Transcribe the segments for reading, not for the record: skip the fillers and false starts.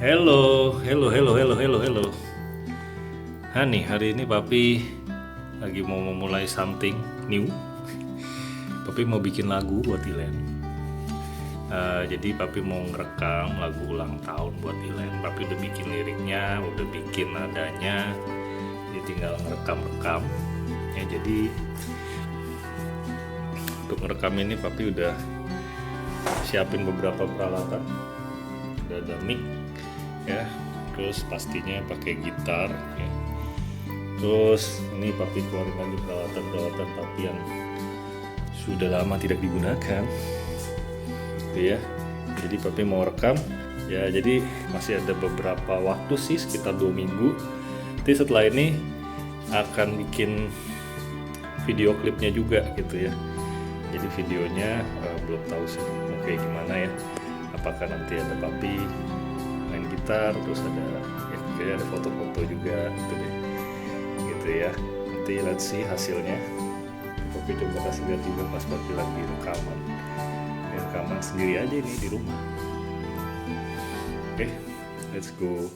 Hello, hello, hello, hello, hello, hello. Hani, hari ini Papi lagi mau memulai something new. Papi mau bikin lagu buat Ilen. Jadi Papi mau ngerekam lagu ulang tahun buat Ilen. Papi udah bikin liriknya, udah bikin nadanya. Jadi tinggal ngerekam-rekam. Ya, jadi untuk ngerekam ini Papi udah siapin beberapa peralatan. Udah ada mic, ya, terus pastinya pakai gitar, ya. Terus ini Papi keluarin lagi peralatan Papi yang sudah lama tidak digunakan, gitu ya. Jadi Papi mau rekam, ya. Jadi masih ada beberapa waktu sih, sekitar 2 minggu. Nanti setelah ini akan bikin video klipnya juga, gitu ya. Jadi videonya belum tahu sih mau kayak gimana ya. Apakah nanti ada Papi main gitar, terus ada ya, kayaknya ada foto-foto juga gitu deh, gitu ya. Nanti let's see hasilnya. Papi coba kasih lihat juga pas Papi lagi rekaman. Ya, rekaman sendiri aja ini di rumah. Oke, let's go.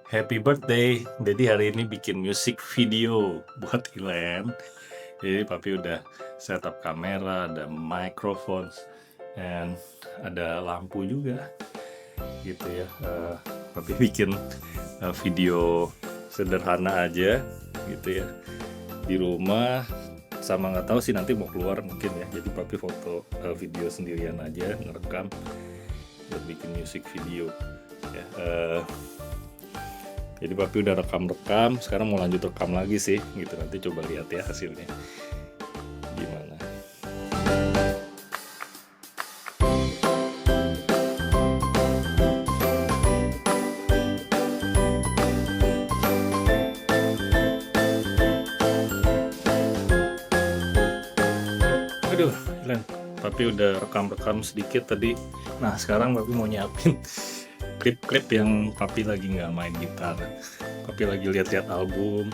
Happy birthday. Jadi hari ini bikin music video buat Ilen. Jadi Papi udah setup kamera, ada microphone, dan ada lampu juga, gitu ya. Papi bikin video sederhana aja, gitu ya, di rumah. Sama nggak tahu sih nanti mau keluar mungkin ya. Jadi Papi foto video sendirian aja, ngerekam buat bikin music video, ya. Jadi Papi udah rekam-rekam, sekarang mau lanjut rekam lagi sih, gitu. Nanti coba lihat ya hasilnya gimana. Aduh, Len, Papi udah rekam-rekam sedikit tadi. Nah, sekarang Papi mau nyiapin klip-klip yang Papi lagi nggak main gitar. Papi lagi lihat-lihat album,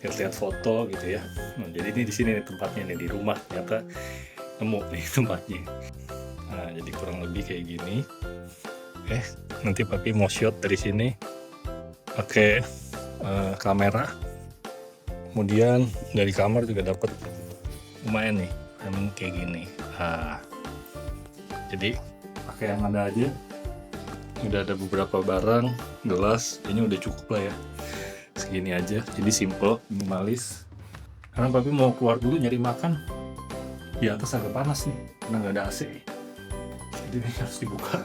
lihat-lihat foto gitu ya. Nah, jadi ini di sini nih tempatnya nih, di rumah. Ternyata nemu nih tempatnya. Nah, jadi kurang lebih kayak gini. Nanti Papi mau shot dari sini pakai kamera. Kemudian dari kamar juga dapat lumayan nih, yang kayak gini. Jadi pakai yang ada aja. Udah ada beberapa barang, gelas, ini udah cukup lah ya, segini aja. Jadi simple, minimalis. Karena Papi mau keluar dulu nyari makan, di atas agak panas nih karena nggak ada AC, jadi ini harus dibuka.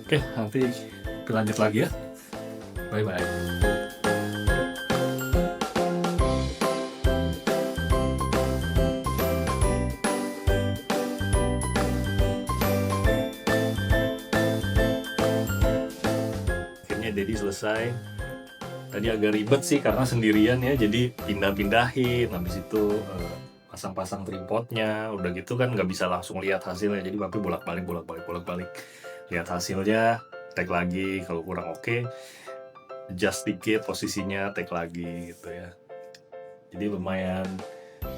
Oke, nanti kita lanjut lagi ya. Bye bye. Jadi selesai. Tadi agak ribet sih karena sendirian ya, jadi pindah-pindahin, habis itu pasang-pasang tripodnya, udah gitu kan nggak bisa langsung lihat hasilnya, jadi Papi bolak-balik lihat hasilnya, tag lagi, kalau kurang oke, adjust dikit posisinya, tag lagi gitu ya. Jadi lumayan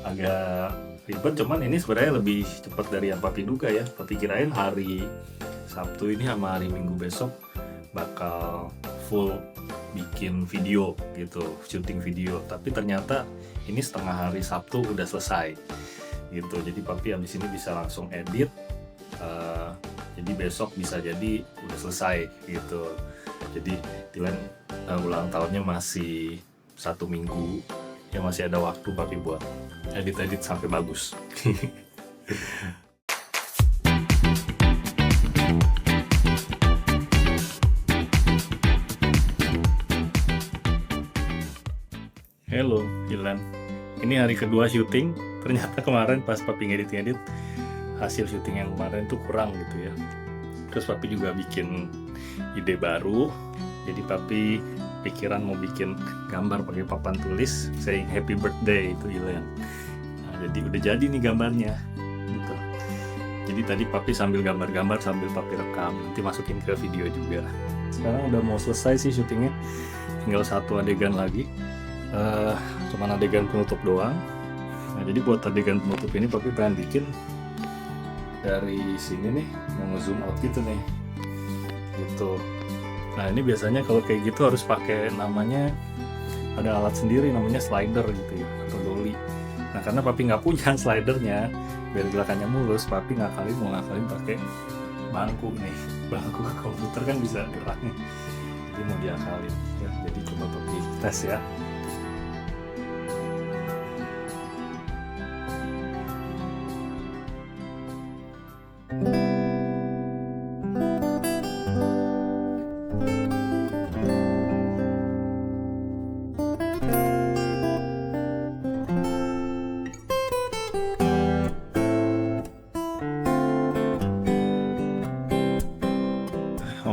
agak ribet, cuman ini sebenarnya lebih cepat dari yang Papi duga ya. Papi kirain hari Sabtu ini sama hari Minggu besok bakal full bikin video gitu, syuting video, tapi ternyata ini setengah hari Sabtu udah selesai gitu. Jadi Papi abis ini bisa langsung edit, jadi besok bisa jadi udah selesai gitu. Jadi Tilen ulang tahunnya masih 1 minggu ya, masih ada waktu Papi buat edit sampai bagus. Hello, Ilan. Ini hari kedua syuting. Ternyata kemarin pas Papi ngedit, hasil syuting yang kemarin tuh kurang gitu ya. Terus Papi juga bikin ide baru. Jadi Papi pikiran mau bikin gambar pakai papan tulis saying happy birthday itu Ilen. Nah, jadi udah jadi nih gambarnya gitu. Jadi tadi papi sambil gambar-gambar sambil papi rekam, nanti masukin ke video juga. Sekarang udah mau selesai sih syutingnya, tinggal satu adegan lagi, cuman adegan penutup doang. Nah jadi buat adegan penutup ini papi pengen bikin dari sini nih, mau nge-zoom out gitu nih gitu. Nah ini biasanya kalau kayak gitu harus pakai namanya, ada alat sendiri namanya slider gitu ya, atau dolly. Nah karena papi nggak punya slidernya, biar gerakannya mulus, papi mau ngakalin pakai bangku nih. Bangku ke komputer kan bisa gerak nih, jadi mau diakalin ya. Jadi coba papi tes ya.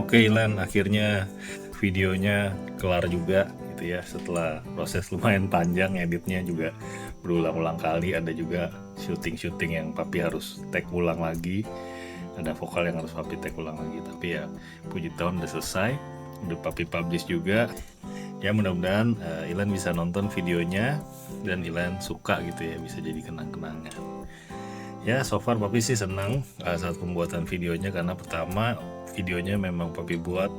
Oke Ilan, akhirnya videonya kelar juga gitu ya. Setelah proses lumayan panjang, editnya juga berulang-ulang kali. Ada juga syuting-syuting yang papi harus take ulang lagi. Ada vokal yang harus papi take ulang lagi. Tapi ya puji Tuhan udah selesai, udah papi publish juga. Ya mudah-mudahan Ilan bisa nonton videonya dan Ilan suka gitu ya, bisa jadi kenang-kenangan. Ya so far papi sih senang saat pembuatan videonya, karena pertama videonya memang papi buat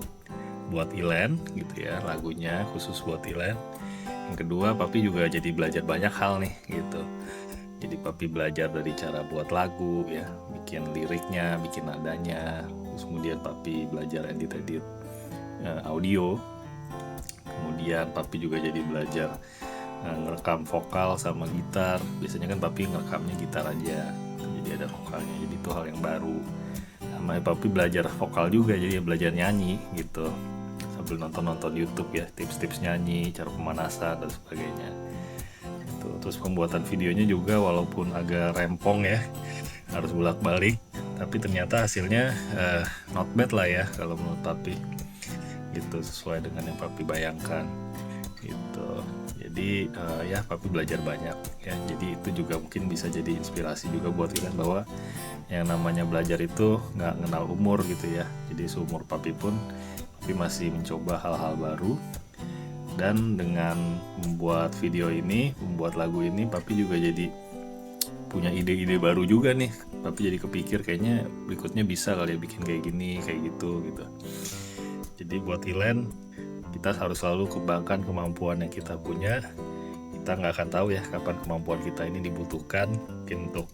Ilen gitu ya, lagunya khusus buat Ilen. Yang kedua papi juga jadi belajar banyak hal nih gitu. Jadi papi belajar dari cara buat lagu ya, bikin liriknya, bikin nadanya. Terus kemudian papi belajar edit audio. Kemudian papi juga jadi belajar ngerekam vokal sama gitar. Biasanya kan papi ngerekamnya gitar aja, jadi ada vokalnya, jadi itu hal yang baru. Sama papi belajar vokal juga, jadi belajar nyanyi gitu sambil nonton YouTube ya, tips-tips nyanyi, cara pemanasan dan sebagainya gitu. Terus pembuatan videonya juga walaupun agak rempong ya, harus bolak-balik, tapi ternyata hasilnya not bad lah ya kalau menurut papi gitu, sesuai dengan yang papi bayangkan gitu. Jadi ya papi belajar banyak ya, jadi itu juga mungkin bisa jadi inspirasi juga buat Ilan bahwa yang namanya belajar itu nggak kenal umur gitu ya. Jadi seumur papi pun papi masih mencoba hal-hal baru, dan dengan membuat video ini, membuat lagu ini, papi juga jadi punya ide-ide baru juga nih. Papi jadi kepikir kayaknya berikutnya bisa kali ya bikin kayak gini, kayak gitu. Jadi buat Ilen, kita harus selalu kembangkan kemampuan yang kita punya. Kita nggak akan tahu ya kapan kemampuan kita ini dibutuhkan, mungkin untuk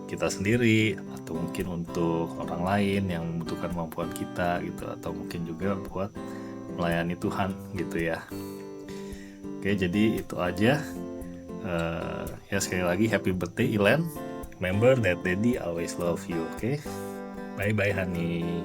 kita sendiri atau mungkin untuk orang lain yang membutuhkan kemampuan kita gitu, atau mungkin juga buat melayani Tuhan gitu ya. Oke, jadi itu aja. Ya sekali lagi happy birthday Ilen. Remember that daddy always love you. Okay, bye bye honey.